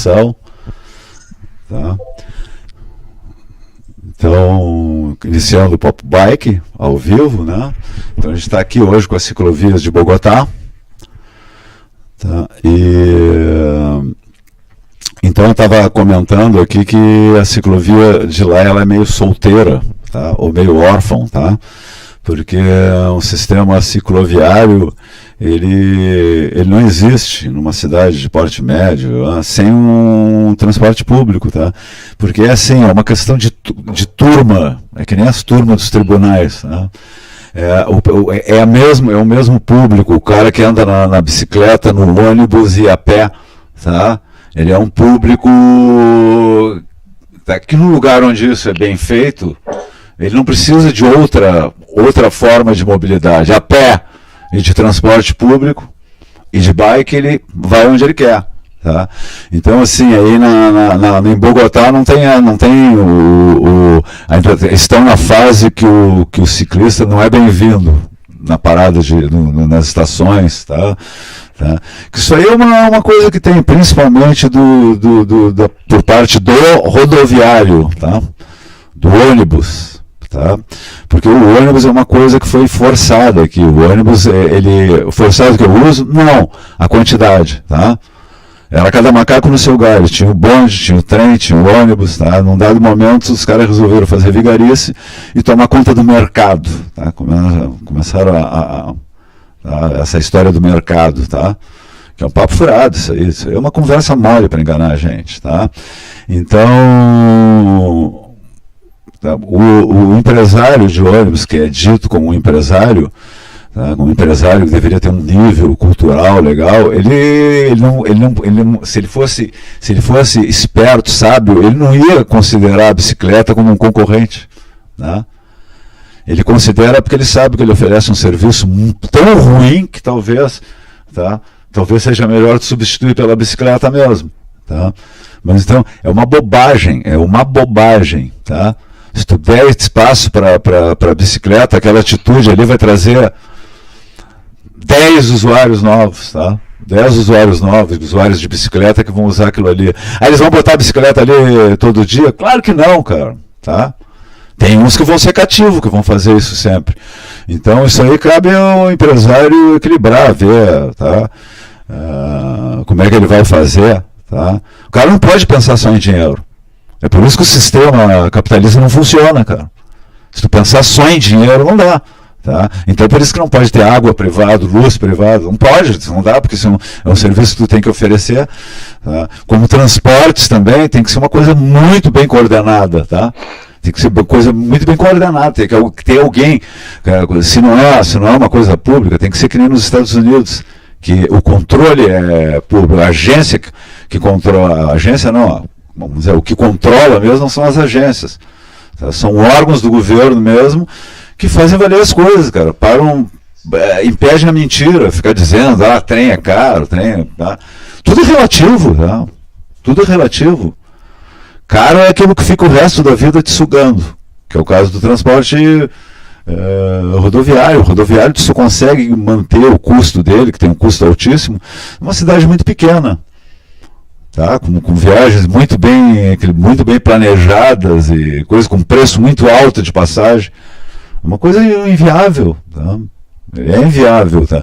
transmissão, tá? Então, iniciando o Pop Bike ao vivo, né? Então a gente está aqui hoje com as ciclovias de Bogotá, tá? Então eu estava comentando aqui que a ciclovia de lá ela é meio solteira, tá? Ou meio órfão, tá? Porque um sistema cicloviário ele não existe numa cidade de porte médio sem um transporte público, tá? Porque é assim, é uma questão de turma, é que nem as turmas dos tribunais, tá? É o mesmo público, o cara que anda na bicicleta, no ônibus e a pé, tá? Ele é um público que no lugar onde isso é bem feito, ele não precisa de outra forma de mobilidade. A pé e de transporte público e de bike ele vai onde ele quer, tá? Então assim, aí em Bogotá estão na fase que o ciclista não é bem-vindo na parada nas estações, tá? Que isso aí é uma coisa que tem principalmente por parte do rodoviário, tá? Do ônibus, tá? Porque o ônibus é uma coisa que foi forçada aqui. O ônibus, forçado que eu uso? Não, a quantidade, tá? Era cada macaco no seu galho. Tinha o bonde, tinha o trem, tinha o ônibus, tá? Num dado momento, os caras resolveram fazer vigarice e tomar conta do mercado, tá? Começaram essa história do mercado, tá? Que é um papo furado isso aí é uma conversa mole para enganar a gente, tá? Então, o empresário de ônibus, que é dito como um empresário, tá? Um empresário que deveria ter um nível cultural legal, se ele fosse esperto, sábio, ele não ia considerar a bicicleta como um concorrente, tá? Ele considera porque ele sabe que ele oferece um serviço tão ruim que talvez seja melhor substituir pela bicicleta mesmo, tá? Mas então é uma bobagem, tá? Se tu der espaço para a bicicleta, aquela atitude ali vai trazer 10 usuários novos, tá? 10 usuários novos, usuários de bicicleta que vão usar aquilo ali. Aí eles vão botar a bicicleta ali todo dia? Claro que não, cara, tá? Tem uns que vão ser cativos, que vão fazer isso sempre. Então isso aí cabe ao empresário equilibrar, ver, tá? Como é que ele vai fazer, tá? O cara não pode pensar só em dinheiro. É por isso que o sistema capitalista não funciona, cara. Se tu pensar só em dinheiro, não dá, tá? Então é por isso que não pode ter água privada, luz privada, não pode, não dá, porque isso é um serviço que tu tem que oferecer, tá? Como transportes também, tem que ser uma coisa muito bem coordenada, tá? Tem que ser uma coisa muito bem coordenada, tem que ter alguém, se não é uma coisa pública, tem que ser que nem nos Estados Unidos, que o controle é público, a agência que controla, a agência não, vamos dizer, o que controla mesmo não são as agências, tá? São órgãos do governo mesmo que fazem valer as coisas, cara, impedem a mentira, ficar dizendo, trem é caro, tá? Tudo é relativo, tá? Tudo é relativo. Caro é aquilo que fica o resto da vida te sugando, que é o caso do transporte rodoviário. O rodoviário tu só consegue manter o custo dele, que tem um custo altíssimo, numa cidade muito pequena, tá? Com viagens muito bem planejadas e coisas com preço muito alto de passagem. Uma coisa inviável, tá? É inviável, tá?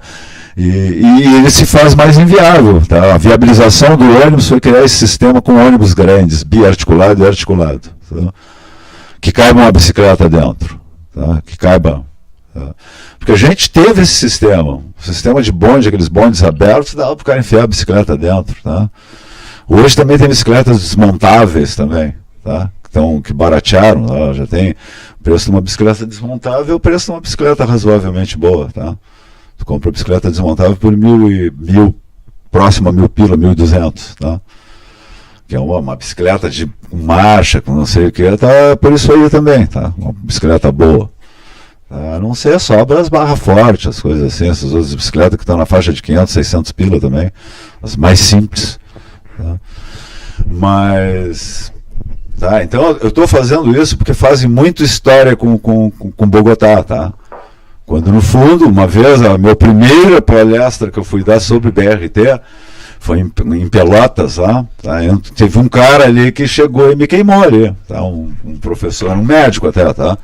E ele se faz mais inviável, tá? A viabilização do ônibus foi criar esse sistema com ônibus grandes, biarticulado e articulado, tá? Que caiba uma bicicleta dentro, tá? Que caiba, tá? Porque a gente teve esse sistema, o sistema de bonde, aqueles bondes abertos, dava para o cara enfiar a bicicleta dentro, tá? Hoje também tem bicicletas desmontáveis também, tá? Que baratearam, tá? Já tem o preço de uma bicicleta desmontável e o preço de uma bicicleta razoavelmente boa, tá? Tu compra a bicicleta desmontável por mil, próximo a 1.000 pila, 1.200, tá? Que é uma bicicleta de marcha, com não sei o que, tá por isso aí também, tá? Uma bicicleta boa. Tá? A não ser sobra as barras fortes, as coisas assim, essas outras bicicletas que estão na faixa de 500, 600 pila também, as mais simples, tá? Mas... Tá, então eu estou fazendo isso porque fazem muito história com Bogotá, tá? Quando no fundo, uma vez, a minha primeira palestra que eu fui dar sobre BRT Foi em Pelotas lá, tá? Teve um cara ali que chegou e me queimou ali, tá? Um professor, um médico até, tá?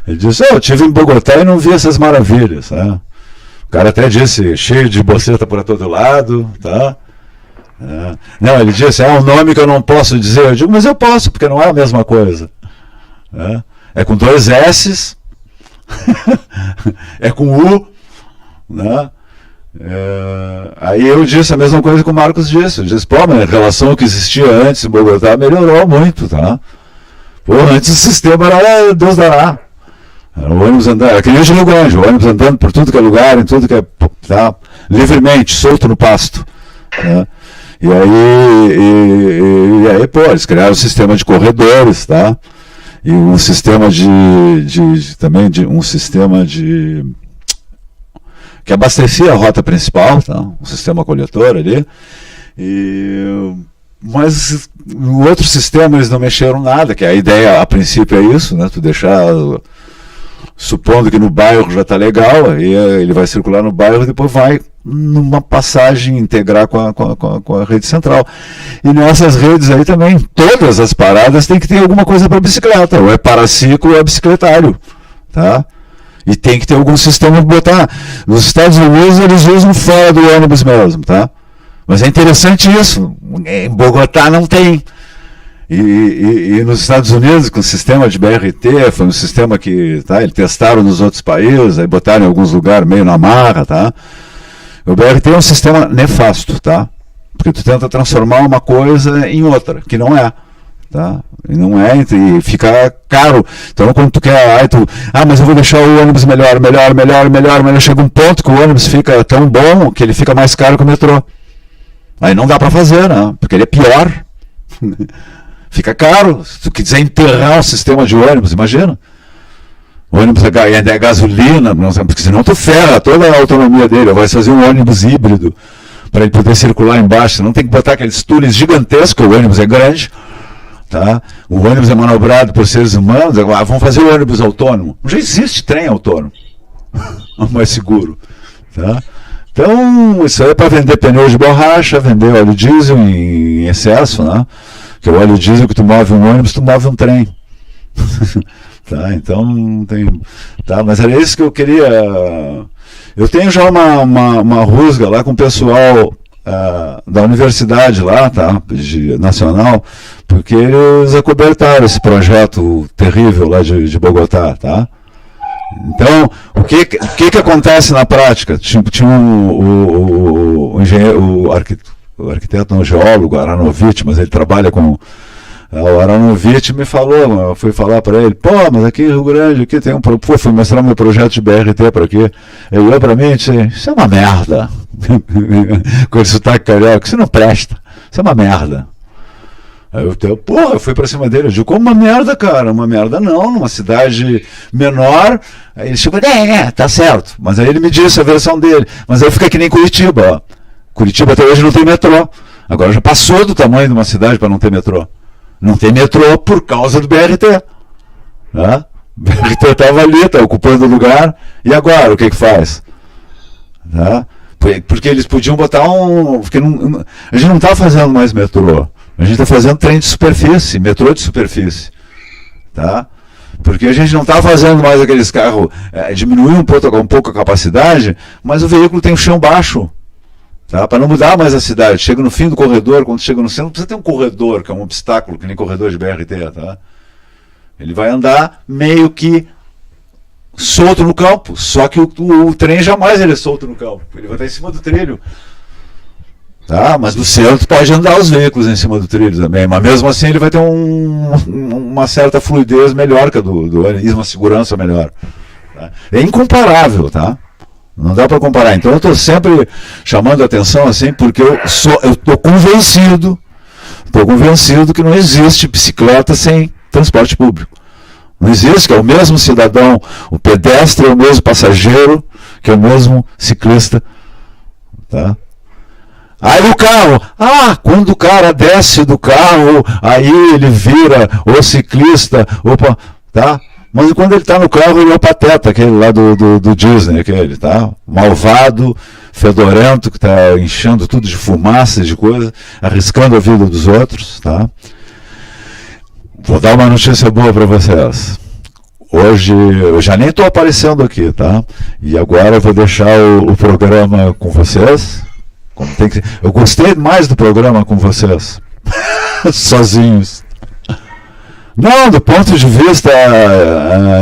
Ele disse, eu estive em Bogotá e não vi essas maravilhas, tá? O cara até disse, cheio de boceta por todo lado, tá? Não, ele disse, é um nome que eu não posso dizer. Eu digo, mas eu posso, porque não é a mesma coisa. É com 2 S's, é com U, né? Aí eu disse a mesma coisa que o Marcos disse. Eu disse, pô, mas em relação ao que existia antes em Bogotá, melhorou muito, tá? Pô, antes o sistema era Deus dará. Era o ônibus andando, era que nem o Rio Grande, o ônibus andando por tudo que é lugar, em tudo que é, tá? Livremente, solto no pasto, tá? E aí, pô, eles criaram um sistema de corredores, tá? E um sistema também de um sistema de que abastecia a rota principal, tá? Um sistema coletor ali. Mas no outro sistema eles não mexeram nada, que a ideia a princípio é isso, né? Tu deixar, supondo que no bairro já está legal, aí ele vai circular no bairro e depois vai numa passagem integrar com a rede central. E nessas redes aí também, todas as paradas tem que ter alguma coisa para bicicleta, ou é paraciclo ou é bicicletário, tá? E tem que ter algum sistema de botar. Nos Estados Unidos eles usam fora do ônibus mesmo, tá? Mas é interessante isso. Em Bogotá não tem. E nos Estados Unidos, com o sistema de BRT, foi um sistema que, tá, eles testaram nos outros países, aí botaram em alguns lugares meio na marra, tá? O BRT é um sistema nefasto, tá? Porque tu tenta transformar uma coisa em outra, que não é. Tá? E não é, e fica caro. Então quando tu quer, mas eu vou deixar o ônibus melhor, chega um ponto que o ônibus fica tão bom que ele fica mais caro que o metrô. Aí não dá para fazer, né? Porque ele é pior. Fica caro. Se tu quiser enterrar o sistema de ônibus, imagina. O ônibus é gasolina, porque senão tu ferra toda a autonomia dele. Vai fazer um ônibus híbrido para ele poder circular embaixo. Não tem que botar aqueles túneis gigantescos, o ônibus é grande. Tá? O ônibus é manobrado por seres humanos, vamos fazer o ônibus autônomo. Já existe trem autônomo, mais seguro. Tá? Então, isso aí é para vender pneu de borracha, vender óleo diesel em excesso, né? Que o óleo diesel que tu move um ônibus, tu move um trem. Tá? Então, tá? Mas era isso que eu queria. Eu tenho já uma rusga lá com o pessoal da universidade lá, tá? Nacional, porque eles acobertaram esse projeto terrível lá de Bogotá, tá? Então, o que acontece na prática? Tinha o engenheiro, o arquiteto, não, o geólogo, Aranovich, mas ele trabalha com... O Aranovich me falou, eu fui falar para ele, pô, mas aqui em Rio Grande, aqui tem fui mostrar meu projeto de BRT para aqui. Ele olhou para mim e disse, isso é uma merda. Com esse sotaque carioca, isso não presta, isso é uma merda. Aí eu fui pra cima dele, eu digo, como uma merda, cara? Uma merda não, numa cidade menor. Aí ele chegou, tá certo. Mas aí ele me disse a versão dele. Mas aí fica que nem Curitiba, ó. Curitiba até hoje não tem metrô. Agora já passou do tamanho de uma cidade para não ter metrô. Não tem metrô por causa do BRT. Tá? O BRT estava ali, está ocupando o lugar. E agora, o que faz? Tá? Porque eles podiam botar porque a gente não está fazendo mais metrô. A gente está fazendo trem de superfície, metrô de superfície. Tá? Porque a gente não está fazendo mais aqueles carros, diminuir um pouco a capacidade, mas o veículo tem o chão baixo. Tá? Para não mudar mais a cidade. Chega no fim do corredor, quando chega no centro, não precisa ter um corredor, que é um obstáculo, que nem corredor de BRT. Tá? Ele vai andar meio que solto no campo, só que o trem jamais ele é solto no campo, ele vai estar em cima do trilho. Tá? Mas no centro pode andar os veículos em cima do trilho também, mas mesmo assim ele vai ter uma certa fluidez melhor que a do ônibus, uma segurança melhor. Tá? É incomparável, tá? Não dá para comparar. Então eu estou sempre chamando a atenção assim, porque eu estou convencido que não existe bicicleta sem transporte público. Não existe, que é o mesmo cidadão, o pedestre é o mesmo passageiro, que é o mesmo ciclista. Tá? Aí o carro, quando o cara desce do carro, aí ele vira o ciclista, tá? Mas quando ele está no carro, ele é o Pateta, aquele lá do Disney, aquele, tá? Malvado, fedorento, que está enchendo tudo de fumaça, de coisa, arriscando a vida dos outros, tá? Vou dar uma notícia boa para vocês. Hoje, eu já nem estou aparecendo aqui, tá? E agora eu vou deixar o programa com vocês. Como tem que... Eu gostei mais do programa com vocês. Sozinhos. Não, do ponto de vista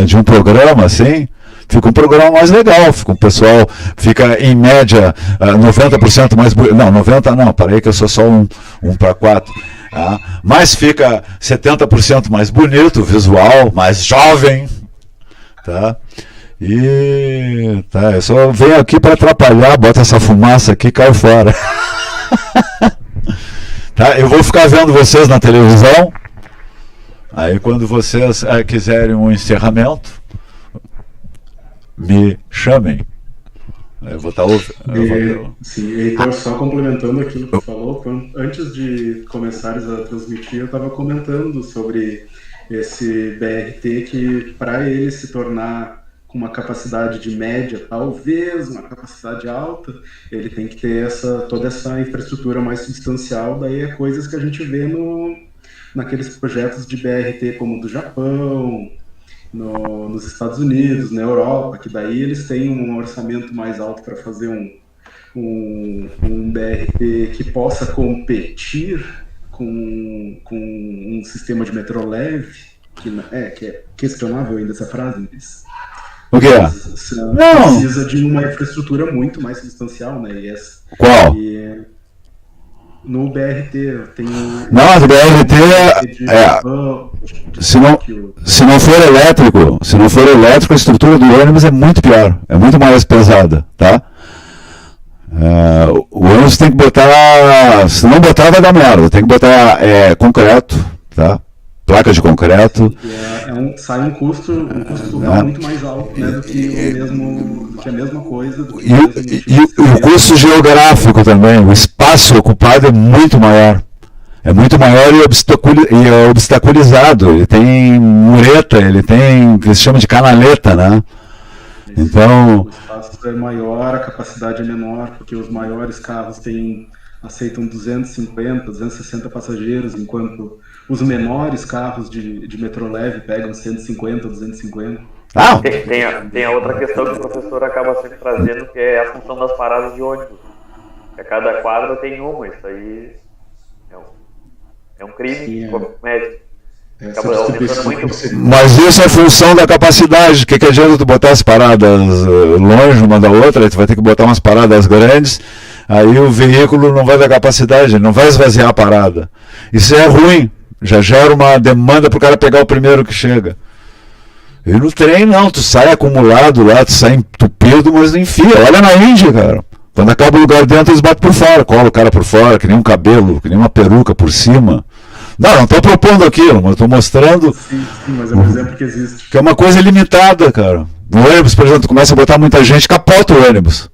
de um programa, assim, fica um programa mais legal, fica um pessoal, fica em média 90% mais bonito. Não, 90% não, parei que eu sou só um para 4. Mas fica 70% mais bonito, visual, mais jovem. Tá? E tá, eu só venho aqui para atrapalhar, bota essa fumaça aqui e cai fora. Tá? Eu vou ficar vendo vocês na televisão. Aí quando vocês quiserem um encerramento, me chamem. Eu vou estar ouvindo. Sim, então só complementando aquilo que tu falou, antes de começares a transmitir, eu estava comentando sobre esse BRT que, para ele se tornar com uma capacidade de média, talvez uma capacidade alta, ele tem que ter toda essa infraestrutura mais substancial. Daí é coisas que a gente vê naqueles projetos de BRT como o do Japão, nos Estados Unidos, na Europa, que daí eles têm um orçamento mais alto para fazer um BRT que possa competir com um sistema de metrô leve, que é questionável ainda essa frase, mas o que é? Precisa de uma infraestrutura muito mais substancial, né? Qual? No BRT tem não, o BRT se não for elétrico, a estrutura do ônibus é muito pior, é muito mais pesada, tá? O ônibus tem que botar, se não botar vai dar merda, tem que botar concreto, tá? Placa de concreto. Sai um custo total muito mais alto, né, do que a mesma coisa. E o custo geográfico também, o espaço ocupado é muito maior. É muito maior e é obstaculizado. Ele tem mureta, ele tem o que se chama de canaleta, né? Então, o espaço é maior, a capacidade é menor, porque os maiores carros aceitam 250, 260 passageiros, enquanto os menores carros de metrô leve pegam 150, 250. Tem a outra questão que o professor acaba sempre trazendo, que é a função das paradas de ônibus. A cada quadra tem uma, isso aí é um crime médico. Acaba aumentando muito. Mas isso é função da capacidade. O que adianta tu botar as paradas longe uma da outra? Tu vai ter que botar umas paradas grandes, aí o veículo não vai dar capacidade, não vai esvaziar a parada. Isso é ruim. Já gera uma demanda para o cara pegar o primeiro que chega. E no trem não, tu sai acumulado lá, tu sai entupido, mas não enfia. Olha na Índia, cara. Quando acaba o lugar dentro, eles batem por fora, colam o cara por fora, que nem um cabelo, que nem uma peruca por cima. Não estou propondo aquilo, mas estou mostrando. Sim, mas é um exemplo que existe. Que é uma coisa limitada, cara. No ônibus, por exemplo, tu começa a botar muita gente, capota o ônibus.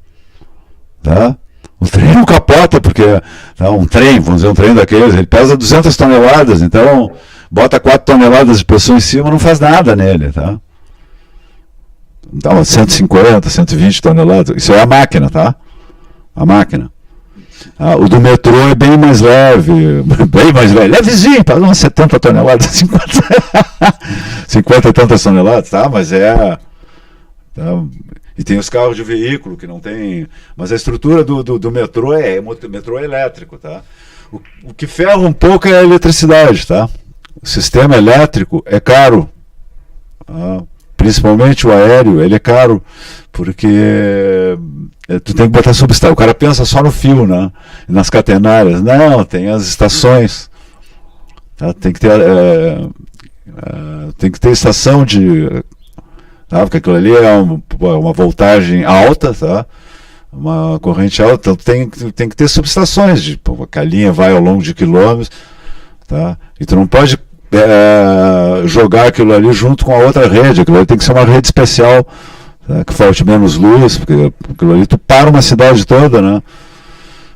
Tá? O trem não capota, porque um trem, vamos dizer, um trem daqueles, ele pesa 200 toneladas, então bota 4 toneladas de pessoa em cima, não faz nada nele, tá? Então, 150, 120 toneladas, isso é a máquina, tá? A máquina. O do metrô é bem mais leve, levezinho, para umas 70 toneladas, 50 e tantas toneladas, tá? Mas tá? E tem os carros de veículo que não tem. Mas a estrutura do metrô metrô é elétrico, tá? O que ferra um pouco é a eletricidade, tá? O sistema elétrico é caro. Tá? Principalmente o aéreo, ele é caro, porque tu tem que botar subestação. O cara pensa só no fio, né? Nas catenárias. Não, tem as estações. Tá? Tem que ter estação de. Tá? Porque aquilo ali é uma voltagem alta, tá? Uma corrente alta, então tem que ter subestações, que a linha vai ao longo de quilômetros, tá? E tu não pode jogar aquilo ali junto com a outra rede, aquilo ali tem que ser uma rede especial, tá? Que falte menos luz, porque aquilo ali tu para uma cidade toda, né?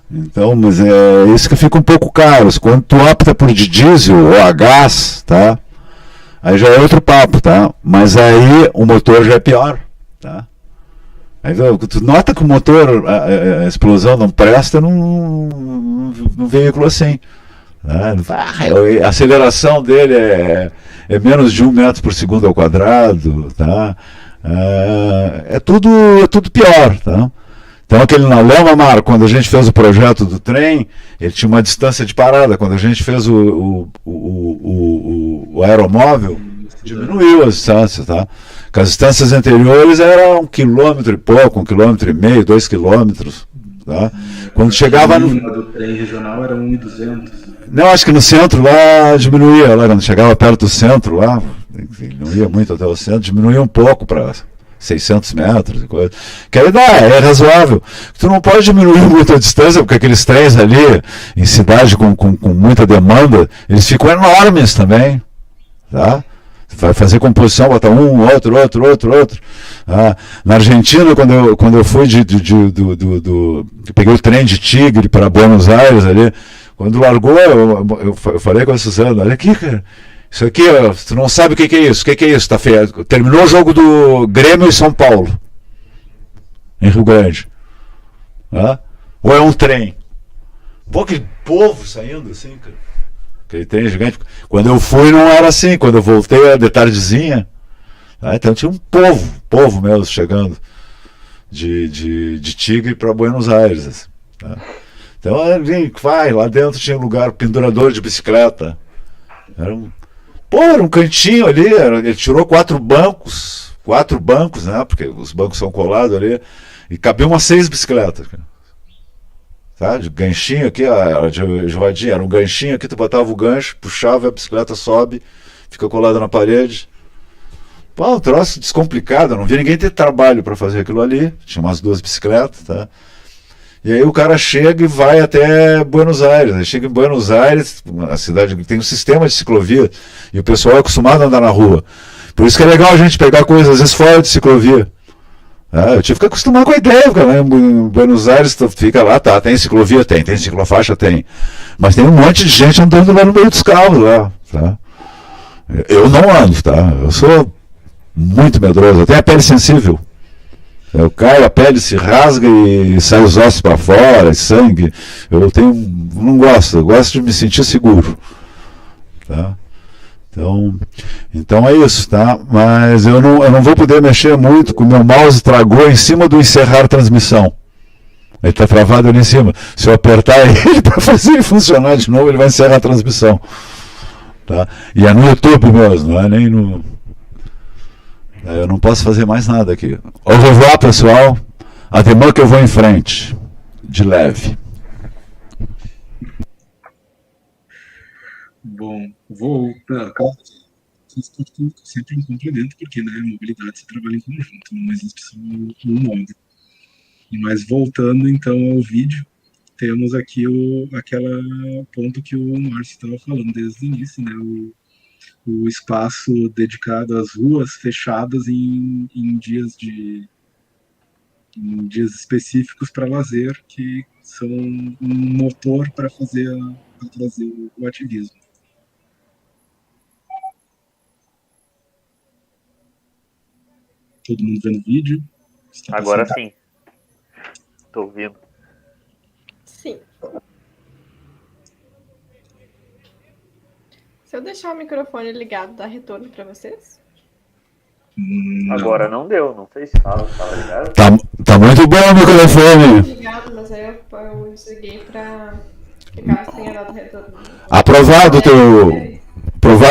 Então, mas é isso que fica um pouco caro. Quando tu opta por de diesel ou a gás, tá? aí já é outro papo, tá? Mas aí o motor já é pior, tá? Aí tu nota que o motor, a explosão não presta num veículo assim. Né? A aceleração dele é menos de 1 metro por segundo ao quadrado, tá? É tudo pior, tá? Então aquele na Lema Mar, quando a gente fez o projeto do trem, ele tinha uma distância de parada. Quando a gente fez o aeromóvel, diminuiu as distâncias, tá? Porque as distâncias anteriores eram 1 quilômetro e pouco, 1,5 quilômetro, 2 quilômetros, tá? Quando chegava no do trem regional era 1.200. Não, acho que no centro lá diminuía, lá quando chegava perto do centro lá, não ia muito até o centro, diminuía um pouco para 600 metros e coisa. Que aí é razoável. Tu não pode diminuir muito a distância, porque aqueles trens ali, em cidade com muita demanda, eles ficam enormes também, tá? Vai fazer composição, botar um, outro. Na Argentina, quando eu fui peguei o trem de Tigre para Buenos Aires ali, quando largou, eu falei com a Suzana, olha aqui, cara, isso aqui, tu não sabe o que é isso, tá feio. Terminou o jogo do Grêmio e São Paulo, em Rio Grande. Tá? Ou é um trem? Pô, que povo saindo assim, cara. Aquele trem gigante. Quando eu fui não era assim, quando eu voltei era de tardezinha. Tá? Então tinha um povo mesmo chegando de Tigre para Buenos Aires. Assim, tá? Então vai, lá dentro tinha lugar, pendurador de bicicleta. Era um cantinho ali, ele tirou 4 bancos, né? Porque os bancos são colados ali, e cabia umas 6 bicicletas. Tá? De ganchinho aqui, de rodinha, era um ganchinho aqui, tu botava o gancho, puxava, a bicicleta sobe, fica colada na parede. Pô, um troço descomplicado, não vi ninguém ter trabalho para fazer aquilo ali, tinha umas 2 bicicletas, tá? E aí o cara chega e vai até Buenos Aires. Aí chega em Buenos Aires, a cidade que tem um sistema de ciclovia, e o pessoal é acostumado a andar na rua. Por isso que é legal a gente pegar coisas, às vezes, fora de ciclovia. Eu tive que acostumar com a ideia, porque né, em Buenos Aires tu fica lá, tá, tem ciclovia? Tem ciclofaixa? Tem. Mas tem um monte de gente andando lá no meio dos carros, lá, tá? Eu não ando, tá? Eu sou muito medroso, eu tenho a pele sensível. Eu caio, a pele se rasga e sai os ossos para fora, sangue. Não gosto, eu gosto de me sentir seguro. Tá? Então é isso, tá? Mas eu não vou poder mexer muito, que o meu mouse travou em cima do encerrar transmissão. Ele está travado ali em cima. Se eu apertar ele para fazer ele funcionar de novo, ele vai encerrar a transmissão. Tá? E é no YouTube mesmo, não é nem no... Eu não posso fazer mais nada aqui. Au revoir, pessoal. Até que eu vou em frente. De leve. Bom, sempre um complemento, porque né, mobilidade se trabalha em conjunto, não existe só um modo. Mas voltando então ao vídeo, temos aqui aquele ponto que o Márcio estava falando desde o início, né? O espaço dedicado às ruas fechadas em dias específicos para lazer, que são um motor para trazer o ativismo. Todo mundo vendo o vídeo? Agora sim. Estou ouvindo. Sim. Se eu deixar o microfone ligado, dá retorno para vocês? Agora não deu, não sei se estava ligado. Tá muito bom o microfone. Ligado, mas aí eu desliguei para ficar sem dar retorno. Aprovado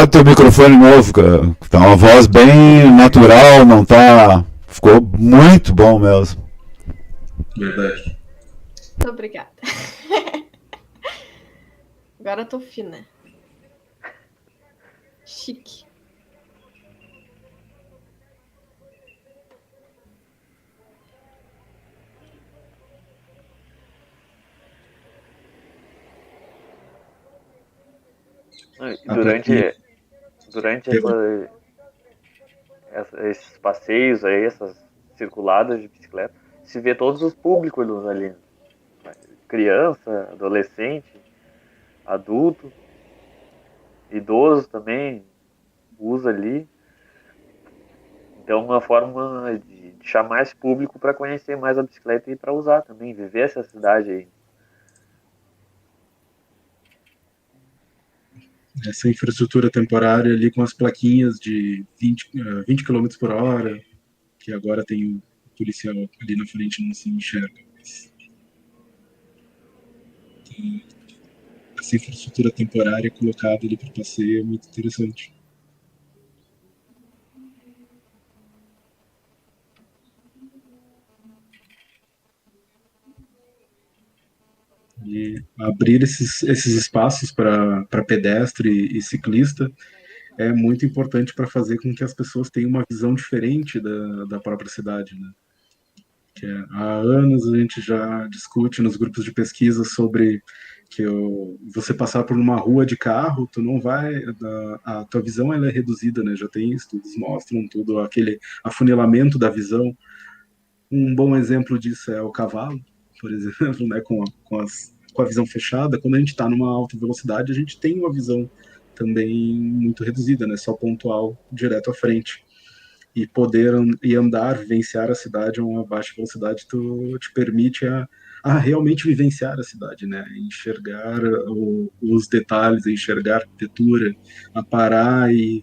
teu microfone novo, cara. Tá uma voz bem natural, não tá... Ficou muito bom mesmo. Verdade. Muito obrigada. Agora eu tô fina. Chique. Durante esses passeios aí, essas circuladas de bicicleta, se vê todos os públicos ali. Criança, adolescente, adulto, idoso também, usa ali. Então, uma forma de chamar esse público para conhecer mais a bicicleta e para usar também, viver essa cidade aí. Essa infraestrutura temporária ali com as plaquinhas de 20 km por hora, que agora tem o policial ali na frente, não se enxerga. Mas essa infraestrutura temporária colocada ali para o passeio é muito interessante. E abrir esses espaços para pedestre e ciclista é muito importante para fazer com que as pessoas tenham uma visão diferente da própria cidade, né? Que há anos a gente já discute nos grupos de pesquisa sobre que você passar por uma rua de carro, tu não vai, a tua visão ela é reduzida, né? Já tem estudos mostram tudo aquele afunilamento da visão. Um bom exemplo disso é o cavalo, por exemplo, né? Com a visão fechada, quando a gente está numa alta velocidade, a gente tem uma visão também muito reduzida, né? Só pontual, direto à frente. E poder e andar, vivenciar a cidade a uma baixa velocidade, te permite a realmente vivenciar a cidade, né? Enxergar os detalhes, enxergar a arquitetura, a parar e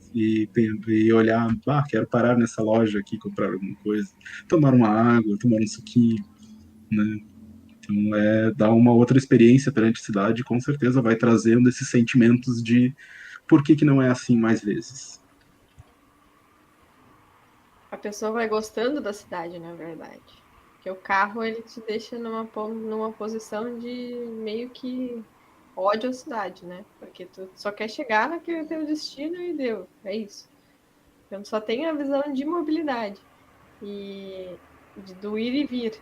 olhar, quero parar nessa loja aqui, comprar alguma coisa, tomar uma água, tomar um suquinho, né? Então, dar uma outra experiência perante a cidade, com certeza vai trazendo esses sentimentos de por que não é assim mais vezes. A pessoa vai gostando da cidade, na verdade. Porque o carro, ele te deixa numa posição de meio que ódio à cidade, né? Porque tu só quer chegar naquele teu destino e deu. É isso. Então, tu só tem a visão de mobilidade e do ir e vir.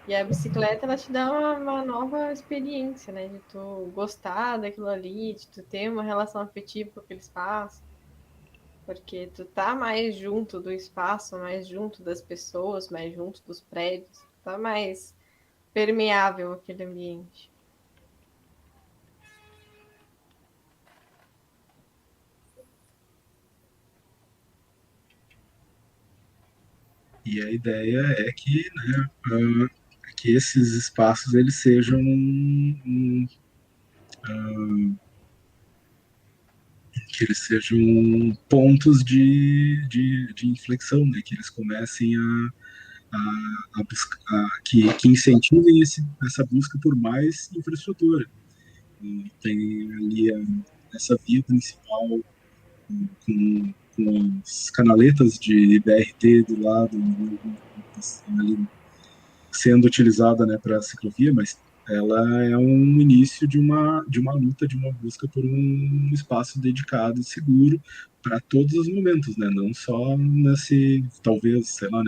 E a bicicleta, ela te dá uma nova experiência, né? De tu gostar daquilo ali, de tu ter uma relação afetiva com aquele espaço. Porque tu tá mais junto do espaço, mais junto das pessoas, mais junto dos prédios. Tá mais permeável aquele ambiente. E a ideia é que, né, que esses espaços eles sejam que eles sejam pontos de inflexão, né, que eles comecem a buscar, que incentivem essa busca por mais infraestrutura. E tem ali essa via principal com as canaletas de BRT do lado, ali, sendo utilizada, né, para a ciclovia, mas ela é um início de uma luta, de uma busca por um espaço dedicado e seguro para todos os momentos, né? Não só nesse, talvez, sei lá,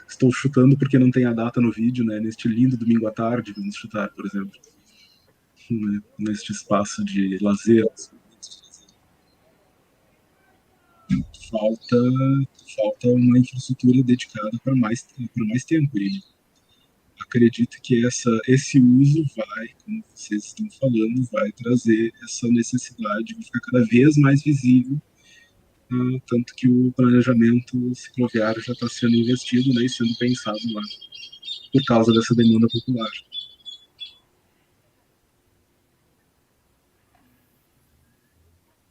estou chutando porque não tem a data no vídeo, né? Neste lindo domingo à tarde, vamos chutar, por exemplo, né? Neste espaço de lazer. Falta, falta uma infraestrutura dedicada para mais tempo. E acredito que esse uso vai, como vocês estão falando, vai trazer essa necessidade de ficar cada vez mais visível, tanto que o planejamento cicloviário já está sendo investido, né, e sendo pensado lá, por causa dessa demanda popular.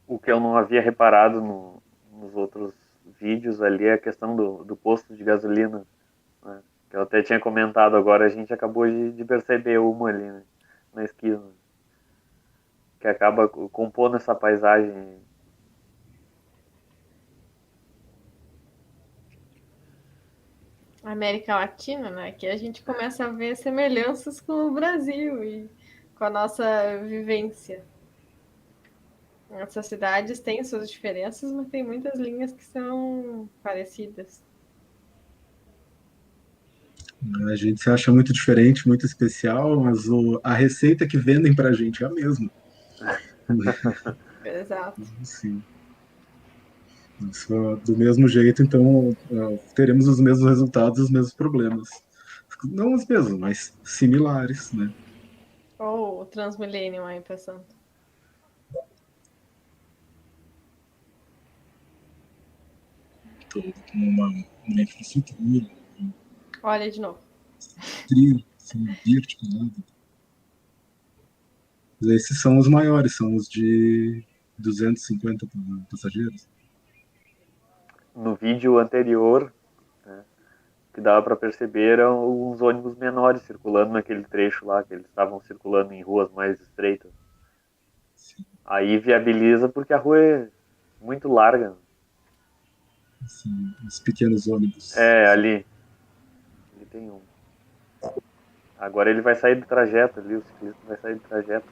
O que eu não havia reparado nos outros vídeos ali é a questão do posto de gasolina, né? Que eu até tinha comentado agora, a gente acabou de perceber uma ali, né? Na esquina, que acaba compondo essa paisagem. América Latina, né? Que a gente começa a ver semelhanças com o Brasil e com a nossa vivência. Essas cidades têm suas diferenças, mas tem muitas linhas que são parecidas. A gente se acha muito diferente, muito especial, mas a receita que vendem para a gente é a mesma. Exato. Sim. Do mesmo jeito, então, teremos os mesmos resultados, os mesmos problemas. Não os mesmos, mas similares, né? Ou o Transmillennium aí passando. todo com uma infraestrutura, Olha aí de novo. trilha, assim, articulada. Esses são os maiores, são os de 250 passageiros. No vídeo anterior, né, que dava para perceber eram uns ônibus menores circulando naquele trecho lá, que eles estavam circulando em ruas mais estreitas. Sim. Aí viabiliza porque a rua é muito larga. Assim, os pequenos ônibus. É, ali. Ali tem um. Agora ele vai sair do trajeto ali, o ciclista vai sair do trajeto.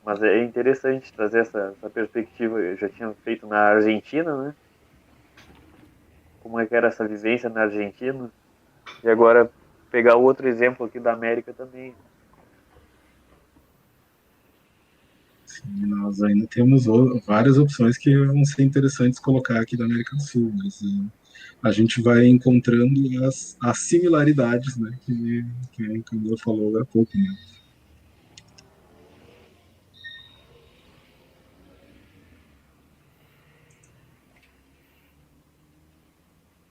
Mas é interessante trazer essa perspectiva. Eu já tinha feito na Argentina, né? Como é que era essa vivência na Argentina. E agora pegar outro exemplo aqui da América também. Sim, nós ainda temos várias opções que vão ser interessantes colocar aqui da América do Sul, mas a gente vai encontrando as similaridades, né, que a Camila falou agora há pouco, né?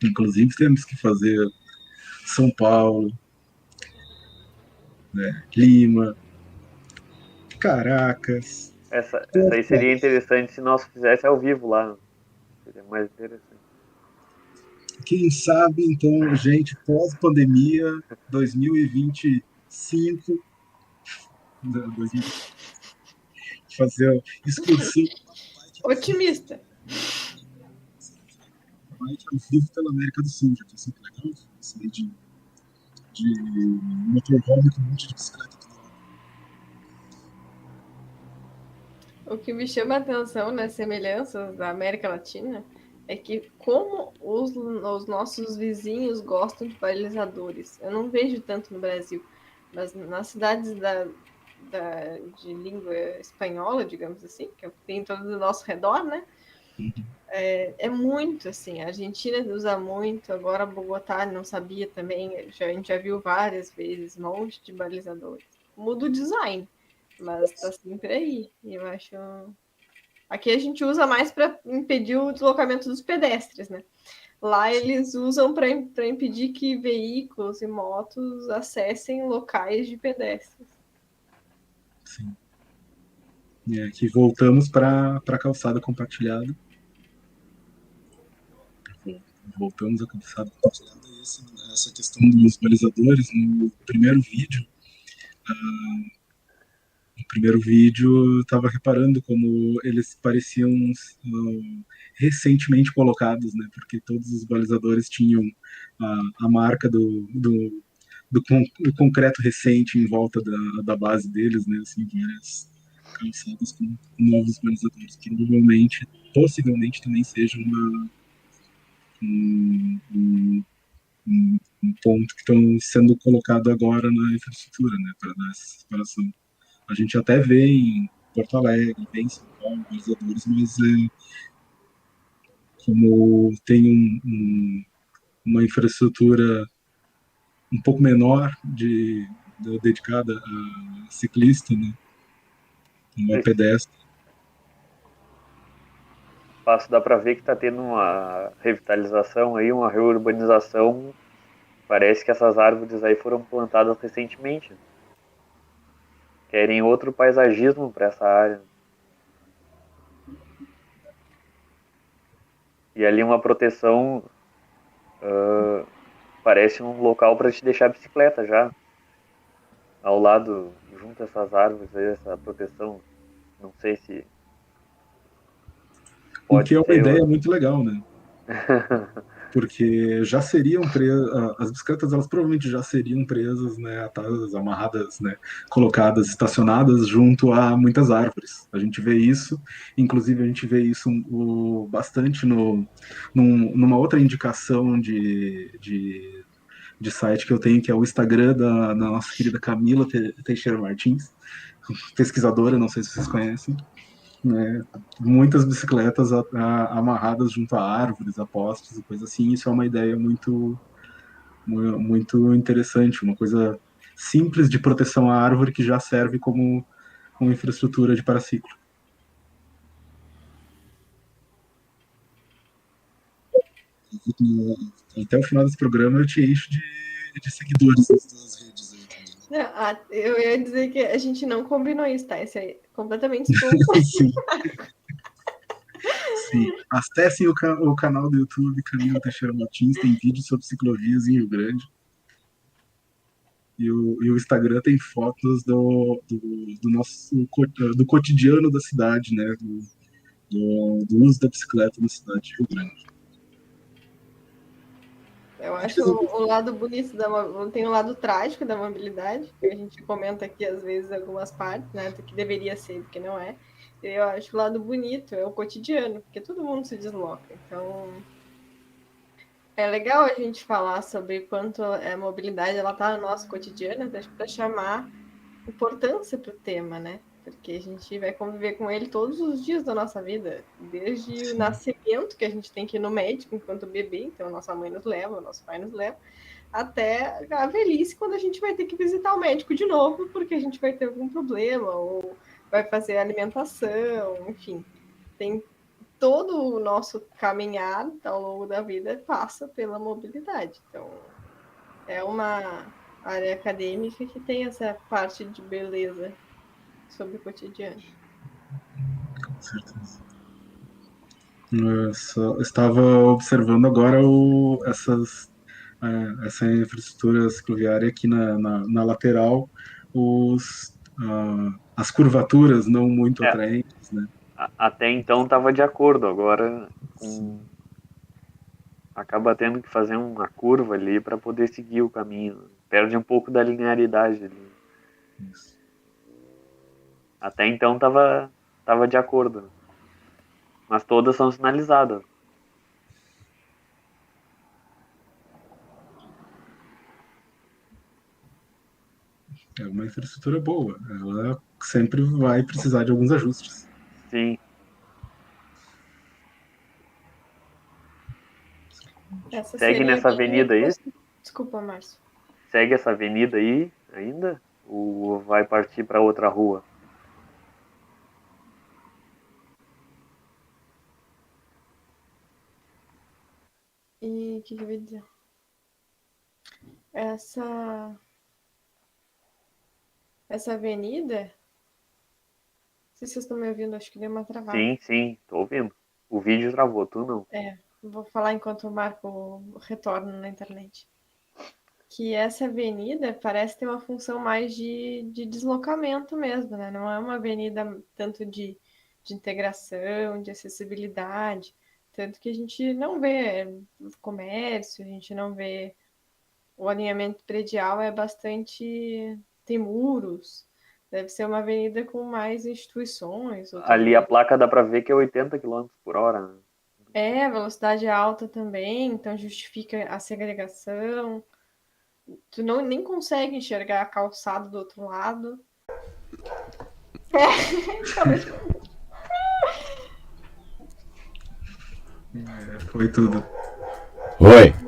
Inclusive temos que fazer São Paulo, né, Lima, Caracas. Essa aí seria interessante se nós fizesse ao vivo lá. Seria mais interessante. Quem sabe, então, gente, pós-pandemia, 2025, fazer excursão Otimista. bike ao vivo pela América do Sul, já que é sempre legal, sair de motorhome com um monte de bicicleta. O que me chama a atenção nas semelhanças da América Latina é que como os nossos vizinhos gostam de balizadores. Eu não vejo tanto no Brasil, mas nas cidades de língua espanhola, digamos assim, que tem todo o nosso redor, né? É muito assim. A Argentina usa muito, agora Bogotá não sabia também. A gente já viu várias vezes um monte de balizadores. Muda o design, mas tá sempre aí. E eu acho. Aqui a gente usa mais para impedir o deslocamento dos pedestres, né? Lá eles usam para impedir que veículos e motos acessem locais de pedestres. Sim. E aqui voltamos para a calçada compartilhada. Voltamos à calçada compartilhada. Essa questão dos balizadores, no primeiro vídeo, eu estava reparando como eles pareciam recentemente colocados, né? Porque todos os balizadores tinham a marca do concreto recente em volta da base deles, né? Assim, várias calçadas com novos balizadores. Possivelmente também seja um ponto que estão sendo colocado agora na infraestrutura, né? Para dar essa separação. A gente até vê em Porto Alegre, vê em São Paulo, balizadores, mas como tem uma infraestrutura um pouco menor dedicada a ciclista, né? A pedestre. Dá para ver que está tendo uma revitalização aí, uma reurbanização. Parece que essas árvores aí foram plantadas recentemente. Querem outro paisagismo para essa área. E ali uma proteção, parece um local para te deixar a bicicleta já. Ao lado, junto a essas árvores aí, essa proteção. Não sei se O que é uma ideia muito legal, né? Porque já seriam as bicicletas, elas provavelmente já seriam presas, né, atadas, amarradas, né, colocadas, estacionadas junto a muitas árvores. A gente vê isso, inclusive a gente vê isso bastante numa outra indicação de site que eu tenho, que é o Instagram da nossa querida Camila Teixeira Martins, pesquisadora, não sei se vocês conhecem. Né, muitas bicicletas amarradas junto a árvores, a postes e coisa assim. Isso é uma ideia muito, muito interessante, uma coisa simples de proteção à árvore que já serve como infraestrutura de paraciclo. até o final desse programa eu te encho de seguidores nas redes aí também. Não, eu ia dizer que a gente não combinou isso, tá? Isso é completamente espontâneo. Sim. Sim. Acessem o canal do YouTube Camila Teixeira Martins, tem vídeo sobre ciclovias em Rio Grande. E o Instagram tem fotos do cotidiano da cidade, né? Do uso da bicicleta na cidade de Rio Grande. Eu acho o lado bonito tem o lado trágico da mobilidade, que a gente comenta aqui às vezes algumas partes, né, do que deveria ser, do que não é. Eu acho o lado bonito, é o cotidiano, porque todo mundo se desloca. Então, é legal a gente falar sobre quanto a mobilidade ela tá no nosso cotidiano, para chamar importância para o tema, né? Porque a gente vai conviver com ele todos os dias da nossa vida, desde o nascimento, que a gente tem que ir no médico enquanto bebê, então nossa mãe nos leva, nosso pai nos leva, até a velhice, quando a gente vai ter que visitar o médico de novo, porque a gente vai ter algum problema, ou vai fazer alimentação, enfim. Tem todo o nosso caminhar ao longo da vida passa pela mobilidade. Então, é uma área acadêmica que tem essa parte de beleza sobre o cotidiano. Com certeza. Eu só estava observando agora essa infraestrutura cicloviária aqui na lateral, as curvaturas não muito atraentes, né? Até então estava de acordo, agora acaba tendo que fazer uma curva ali para poder seguir o caminho. Perde um pouco da linearidade ali. Isso. Até então estava de acordo. Mas todas são sinalizadas. É uma infraestrutura boa. Ela sempre vai precisar de alguns ajustes. Sim. Segue nessa avenida aí? Desculpa, Márcio. Segue essa avenida aí ainda? Ou vai partir para outra rua? E o que eu ia dizer? Essa avenida, não sei se vocês estão me ouvindo, acho que deu uma travada. Sim, tô ouvindo. O vídeo travou, tu não. Vou falar enquanto o Marco retorna na internet. Que essa avenida parece ter uma função mais de deslocamento mesmo, né? Não é uma avenida tanto de integração, de acessibilidade, tanto que a gente não vê comércio, a gente não vê o alinhamento predial é bastante... tem muros, deve ser uma avenida com mais instituições. Ali a placa dá para ver que é 80 km por hora, né? A velocidade é alta também, então justifica a segregação. Tu nem consegue enxergar a calçada do outro lado. Foi tudo. Oi.